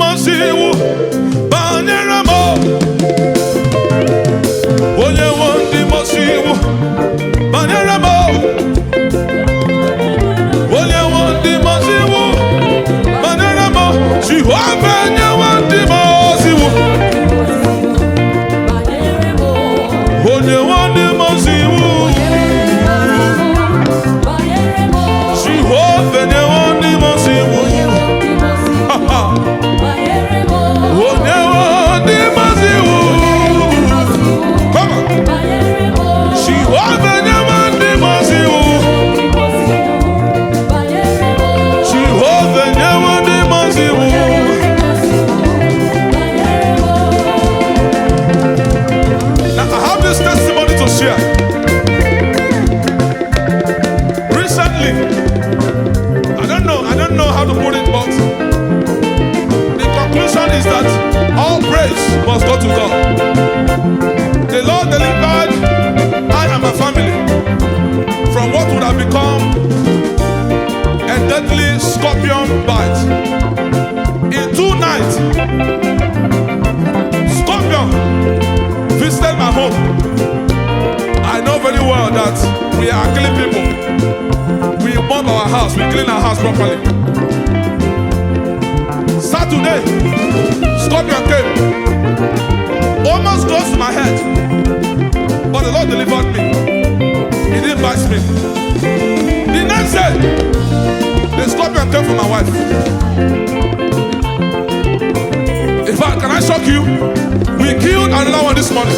masiwu banyeremo. Onye wandi masiwu banyeremo. Onye wandi masiwu banyeremo. Jehovah onye wandi masiwu. Onye wandi masiwu. Jehovah onye wandi masiwu. Must go to God. The Lord delivered I and my family from what would have become a deadly scorpion bite. In 2 nights, scorpion visited my home. I know very well that we are killing people. We bomb our house, we clean our house properly. Saturday, scorpion came. Almost close to my head, but the Lord delivered me. He didn't bite me. The next day, the scorpion came for my wife. In fact, can I shock you? We killed another one this morning.